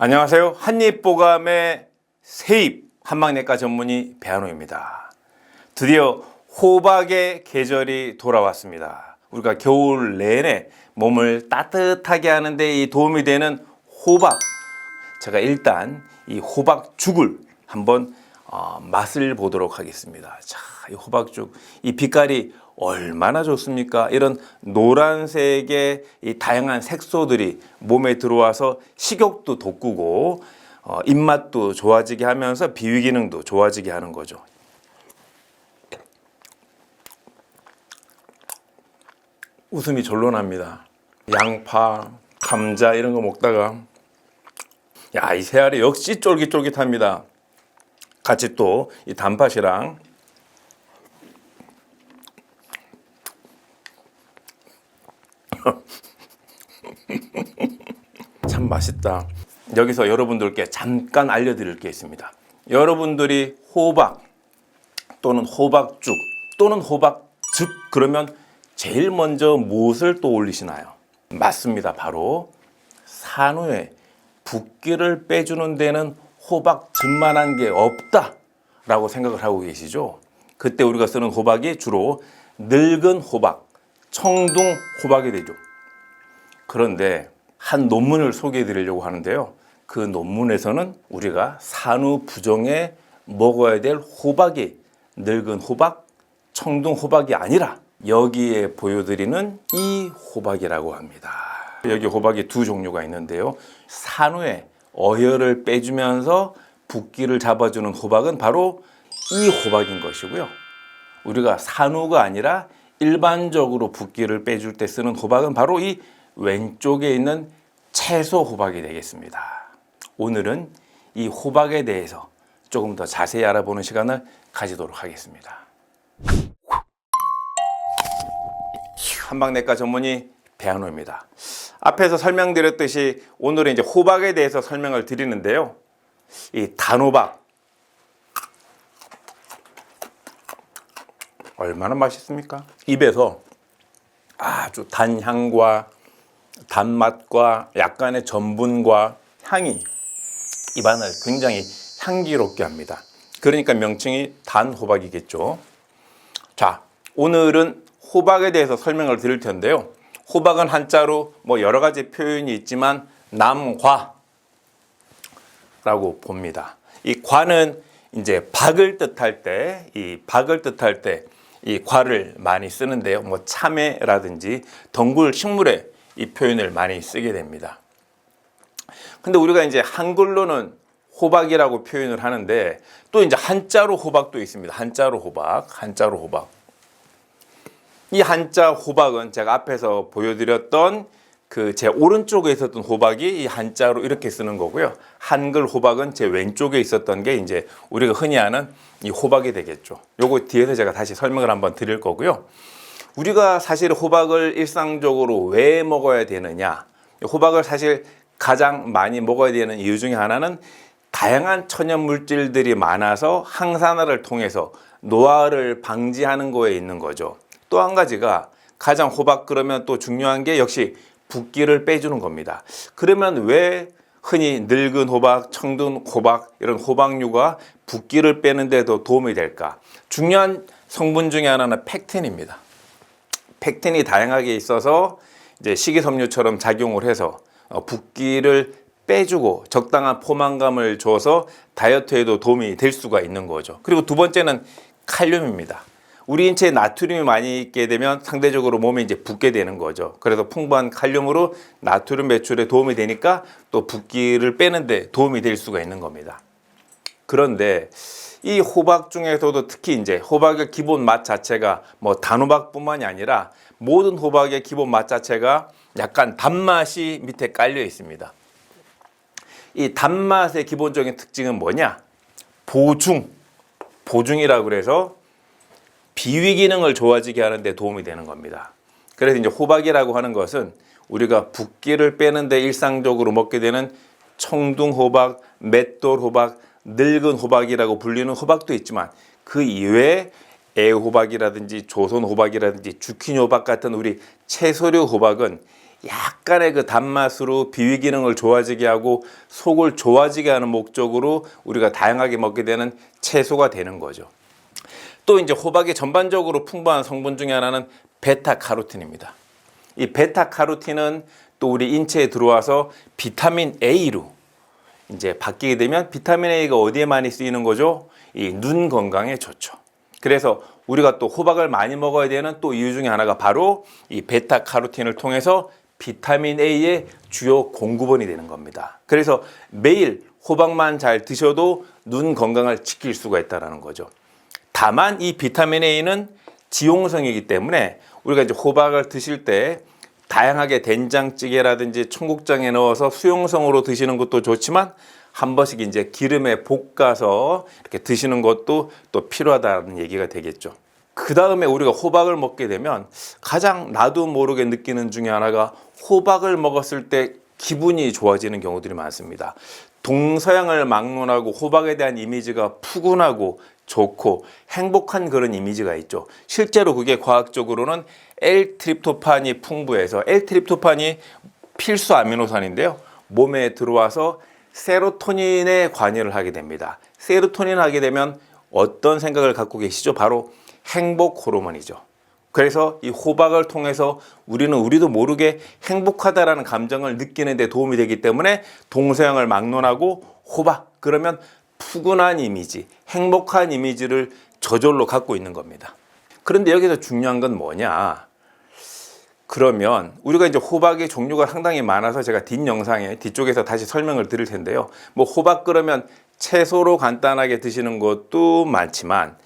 안녕하세요. 한입보감의 세입 한방내과 전문의 배한호입니다. 드디어 호박의 계절이 돌아왔습니다. 우리가 겨울 내내 몸을 따뜻하게 하는 데 도움이 되는 호박. 제가 일단 이 호박죽을 한번 맛을 보도록 하겠습니다. 자, 이 호박죽, 이 빛깔이 얼마나 좋습니까? 이런 노란색의 이 다양한 색소들이 몸에 들어와서 식욕도 돋구고 입맛도 좋아지게 하면서 비위 기능도 좋아지게 하는 거죠. 웃음이 절로 납니다. 양파, 감자 이런 거 먹다가 야, 이 새알이 역시 쫄깃쫄깃합니다. 같이 또 이 단팥이랑 참 맛있다. 여기서 여러분들께 잠깐 알려드릴 게 있습니다. 여러분들이 호박 또는 호박죽 또는 호박즙 그러면 제일 먼저 무엇을 떠올리시나요? 맞습니다. 바로 산후에 붓기를 빼주는 데는 호박즙만한 게 없다 라고 생각을 하고 계시죠? 그때 우리가 쓰는 호박이 주로 늙은 호박, 청둥 호박이 되죠. 그런데 한 논문을 소개해 드리려고 하는데요. 그 논문에서는 우리가 산후 부정에 먹어야 될 호박이 늙은 호박, 청둥 호박이 아니라 여기에 보여드리는 이 호박이라고 합니다. 여기 호박이 두 종류가 있는데요. 산후에 어혈을 빼주면서 붓기를 잡아주는 호박은 바로 이 호박인 것이고요. 우리가 산후가 아니라 일반적으로 붓기를 빼줄 때 쓰는 호박은 바로 이 왼쪽에 있는 채소 호박이 되겠습니다. 오늘은 이 호박에 대해서 조금 더 자세히 알아보는 시간을 가지도록 하겠습니다. 한방내과 전문의 배한호입니다. 앞에서 설명드렸듯이 오늘은 이제 호박에 대해서 설명을 드리는데요. 이 단호박 얼마나 맛있습니까? 입에서 아주 단향과 단맛과 약간의 전분과 향이 입안을 굉장히 향기롭게 합니다. 그러니까 명칭이 단호박이겠죠. 자, 오늘은 호박에 대해서 설명을 드릴 텐데요. 호박은 한자로 여러 가지 표현이 있지만 남과라고 봅니다. 이 과는 이제 박을 뜻할 때, 이 과를 많이 쓰는데요. 참외라든지 덩굴 식물에 이 표현을 많이 쓰게 됩니다. 근데 우리가 이제 한글로는 호박이라고 표현을 하는데 또 이제 한자로 호박도 있습니다. 한자로 호박. 이 한자 호박은 제가 앞에서 보여드렸던 그 제 오른쪽에 있었던 호박이 이 한자로 이렇게 쓰는 거고요. 한글 호박은 제 왼쪽에 있었던 게 이제 우리가 흔히 아는 이 호박이 되겠죠. 요거 뒤에서 제가 다시 설명을 한번 드릴 거고요. 우리가 사실 호박을 일상적으로 왜 먹어야 되느냐? 호박을 사실 가장 많이 먹어야 되는 이유 중에 하나는 다양한 천연 물질들이 많아서 항산화를 통해서 노화를 방지하는 거에 있는 거죠. 또 한 가지가 가장 호박 그러면 또 중요한 게 역시 붓기를 빼주는 겁니다. 그러면 왜 흔히 늙은 호박, 청둥 호박 이런 호박류가 붓기를 빼는 데도 도움이 될까? 중요한 성분 중에 하나는 펙틴입니다. 펙틴이 다양하게 있어서 이제 식이섬유처럼 작용을 해서 붓기를 빼주고 적당한 포만감을 줘서 다이어트에도 도움이 될 수가 있는 거죠. 그리고 두 번째는 칼륨입니다. 우리 인체에 나트륨이 많이 있게 되면 상대적으로 몸이 이제 붓게 되는 거죠. 그래서 풍부한 칼륨으로 나트륨 배출에 도움이 되니까 또 붓기를 빼는데 도움이 될 수가 있는 겁니다. 그런데 이 호박 중에서도 특히 이제 호박의 기본 맛 자체가 단호박뿐만이 아니라 모든 호박의 기본 맛 자체가 약간 단맛이 밑에 깔려 있습니다. 이 단맛의 기본적인 특징은 뭐냐? 보중이라고 그래서 비위 기능을 좋아지게 하는 데 도움이 되는 겁니다. 그래서 이제 호박이라고 하는 것은 우리가 붓기를 빼는데 일상적으로 먹게 되는 청둥 호박, 맷돌 호박, 늙은 호박이라고 불리는 호박도 있지만 그 이외에 애호박이라든지 조선 호박이라든지 주키니 호박 같은 우리 채소류 호박은 약간의 그 단맛으로 비위 기능을 좋아지게 하고 속을 좋아지게 하는 목적으로 우리가 다양하게 먹게 되는 채소가 되는 거죠. 또 이제 호박이 전반적으로 풍부한 성분 중에 하나는 베타카로틴입니다. 이 베타카로틴은 또 우리 인체에 들어와서 비타민 A로 이제 바뀌게 되면 비타민 A가 어디에 많이 쓰이는 거죠? 이 눈 건강에 좋죠. 그래서 우리가 또 호박을 많이 먹어야 되는 또 이유 중에 하나가 바로 이 베타카로틴을 통해서 비타민 A의 주요 공급원이 되는 겁니다. 그래서 매일 호박만 잘 드셔도 눈 건강을 지킬 수가 있다는 거죠. 다만 이 비타민 A는 지용성이기 때문에 우리가 이제 호박을 드실 때 다양하게 된장찌개라든지 청국장에 넣어서 수용성으로 드시는 것도 좋지만 한 번씩 이제 기름에 볶아서 이렇게 드시는 것도 또 필요하다는 얘기가 되겠죠. 그 다음에 우리가 호박을 먹게 되면 가장 나도 모르게 느끼는 중에 하나가 호박을 먹었을 때 기분이 좋아지는 경우들이 많습니다. 동서양을 막론하고 호박에 대한 이미지가 푸근하고 좋고 행복한 그런 이미지가 있죠. 실제로 그게 과학적으로는 L-트립토판이 풍부해서 L-트립토판이 필수 아미노산인데요. 몸에 들어와서 세로토닌에 관여를 하게 됩니다. 세로토닌 하게 되면 어떤 생각을 갖고 계시죠? 바로 행복 호르몬이죠. 그래서 이 호박을 통해서 우리도 모르게 행복하다라는 감정을 느끼는 데 도움이 되기 때문에 동서양을 막론하고 호박 그러면 푸근한 이미지, 행복한 이미지를 저절로 갖고 있는 겁니다. 그런데 여기서 중요한 건 뭐냐? 그러면 우리가 이제 호박의 종류가 상당히 많아서 제가 뒷영상에 뒤쪽에서 다시 설명을 드릴 텐데요. 뭐 호박 그러면 채소로 간단하게 드시는 것도 많지만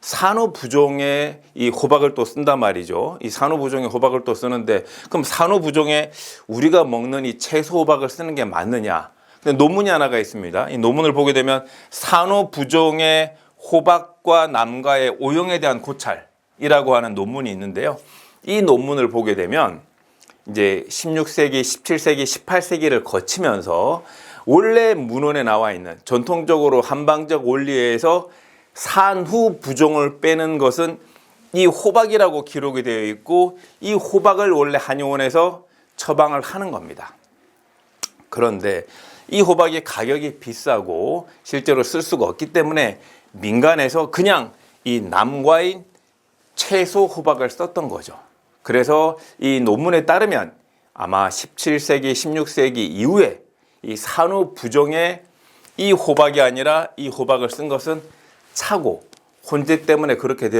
산후부종에 이 호박을 또 쓴단 말이죠. 이 산후부종에 호박을 또 쓰는데 그럼 산후부종에 우리가 먹는 이 채소 호박을 쓰는 게 맞느냐? 근데 논문이 하나가 있습니다. 이 논문을 보게 되면 산후부종의 호박과 남과의 오용에 대한 고찰이라고 하는 논문이 있는데요. 이 논문을 보게 되면 이제 16세기, 17세기, 18세기를 거치면서 원래 문헌에 나와 있는 전통적으로 한방적 원리에서 산후부종을 빼는 것은 이 호박이라고 기록이 되어 있고 이 호박을 원래 한의원에서 처방을 하는 겁니다. 그런데 이 호박이 가격이 비싸고 실제로 쓸 수가 없기 때문에 민간에서 그냥 이 남과인 채소 호박을 썼던 거죠. 그래서 이 논문에 따르면 아마 17세기, 16세기 이후에 이 산후부종에 이 호박이 아니라 이 호박을 쓴 것은 차고 혼재 때문에 그렇게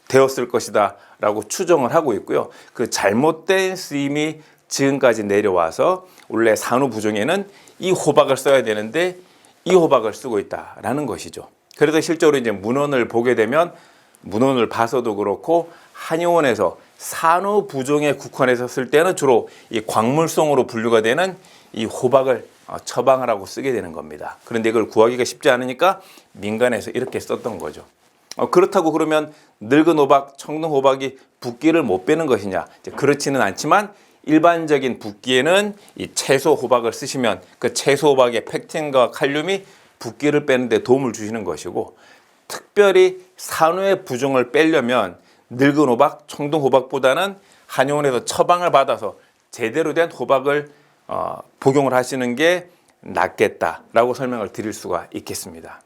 되었을 것이다 라고 추정을 하고 있고요. 그 잘못된 쓰임이 지금까지 내려와서 원래 산후부종에는 이 호박을 써야 되는데 이 호박을 쓰고 있다라는 것이죠. 그래서 실제로 이제 문헌을 보게 되면 문헌을 봐서도 그렇고 한의원에서 산후부종에 국한해서 쓸 때는 주로 이 광물성으로 분류가 되는 이 호박을 처방을 하고 쓰게 되는 겁니다. 그런데 이걸 구하기가 쉽지 않으니까 민간에서 이렇게 썼던 거죠. 그렇다고 그러면 늙은 호박, 청동 호박이 붓기를 못 빼는 것이냐? 그렇지는 않지만 일반적인 붓기에는 이 채소 호박을 쓰시면 그 채소 호박의 펙틴과 칼륨이 붓기를 빼는 데 도움을 주시는 것이고 특별히 산후의 부종을 빼려면 늙은 호박, 청동 호박보다는 한의원에서 처방을 받아서 제대로 된 호박을 복용을 하시는 게 낫겠다라고 설명을 드릴 수가 있겠습니다.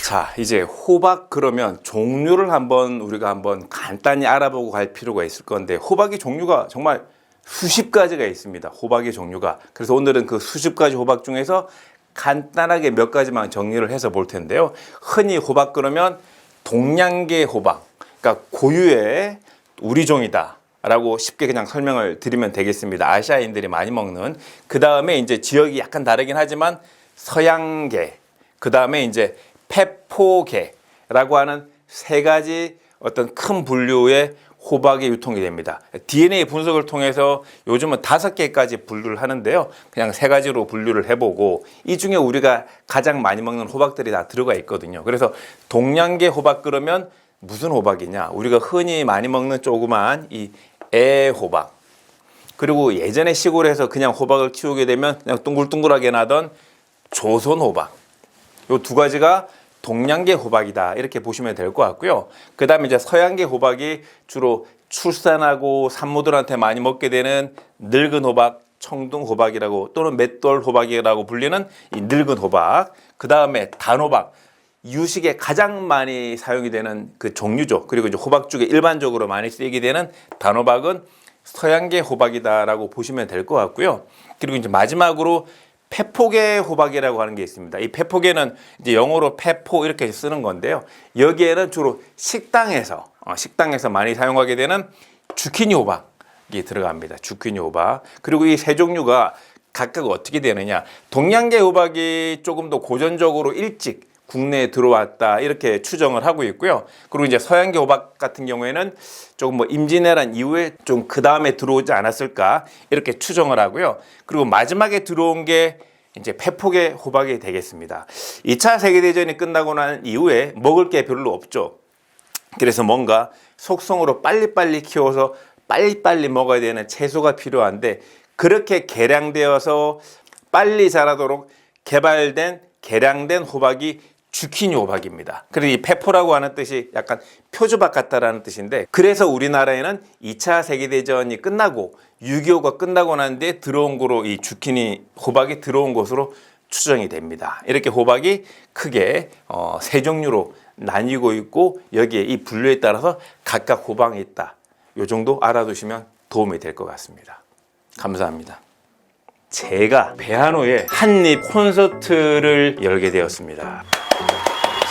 자, 이제 호박 그러면 종류를 우리가 한번 간단히 알아보고 갈 필요가 있을 건데 호박의 종류가 정말 수십 가지가 있습니다. 호박의 종류가. 그래서 오늘은 그 수십 가지 호박 중에서 간단하게 몇 가지만 정리를 해서 볼 텐데요. 흔히 호박 그러면 동양계 호박, 그러니까 고유의 우리 종이다 라고 쉽게 그냥 설명을 드리면 되겠습니다. 아시아인들이 많이 먹는. 그 다음에 이제 지역이 약간 다르긴 하지만 서양계, 그 다음에 이제 페포계라고 하는 세 가지 어떤 큰 분류의 호박이 유통이 됩니다. DNA 분석을 통해서 요즘은 5개까지 분류를 하는데요. 그냥 3가지로 분류를 해보고 이 중에 우리가 가장 많이 먹는 호박들이 다 들어가 있거든요. 그래서 동양계 호박 그러면 무슨 호박이냐? 우리가 흔히 많이 먹는 조그만 이 애호박. 그리고 예전에 시골에서 그냥 호박을 키우게 되면 그냥 둥글둥글하게 나던 조선 호박. 요 2가지가 동양계 호박이다 이렇게 보시면 될 것 같고요. 그 다음에 이제 서양계 호박이 주로 출산하고 산모들한테 많이 먹게 되는 늙은 호박, 청둥 호박이라고 또는 맷돌 호박이라고 불리는 이 늙은 호박. 그 다음에 단호박. 유식에 가장 많이 사용이 되는 그 종류죠. 그리고 이제 호박죽에 일반적으로 많이 쓰이게 되는 단호박은 서양계 호박이다라고 보시면 될 것 같고요. 그리고 이제 마지막으로 페포계 호박이라고 하는 게 있습니다. 이 페포계는 이제 영어로 페포 이렇게 쓰는 건데요. 여기에는 주로 식당에서 많이 사용하게 되는 주키니 호박이 들어갑니다. 주키니 호박. 그리고 이 세 종류가 각각 어떻게 되느냐. 동양계 호박이 조금 더 고전적으로 일찍 국내에 들어왔다 이렇게 추정을 하고 있고요. 그리고 이제 서양계 호박 같은 경우에는 조금 뭐 임진왜란 이후에 좀 그 다음에 들어오지 않았을까 이렇게 추정을 하고요. 그리고 마지막에 들어온 게 이제 페포계 호박이 되겠습니다. 2차 세계대전이 끝나고 난 이후에 먹을 게 별로 없죠. 그래서 뭔가 속성으로 빨리빨리 키워서 빨리빨리 먹어야 되는 채소가 필요한데 그렇게 개량되어서 빨리 자라도록 개량된 호박이 주키니 호박입니다. 그래서 이 페포라고 하는 뜻이 약간 표주박 같다라는 뜻인데 그래서 우리나라에는 2차 세계대전이 끝나고 6.25가 끝나고 난 뒤에 들어온 거로 이 주키니 호박이 들어온 것으로 추정이 됩니다. 이렇게 호박이 크게 세 종류로 나뉘고 있고 여기에 이 분류에 따라서 각각 호박이 있다. 이 정도 알아두시면 도움이 될 것 같습니다. 감사합니다. 제가 배한호의 한입 콘서트를 열게 되었습니다.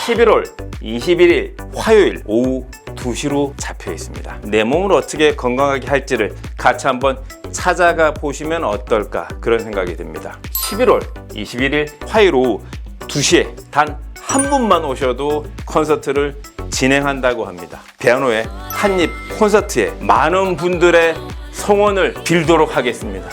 11월 21일 화요일 오후 2시로 잡혀 있습니다. 내 몸을 어떻게 건강하게 할지를 같이 한번 찾아가 보시면 어떨까 그런 생각이 듭니다. 11월 21일 화요일 오후 2시에 단 한 분만 오셔도 콘서트를 진행한다고 합니다. 배한호의 한입 콘서트에 많은 분들의 성원을 빌도록 하겠습니다.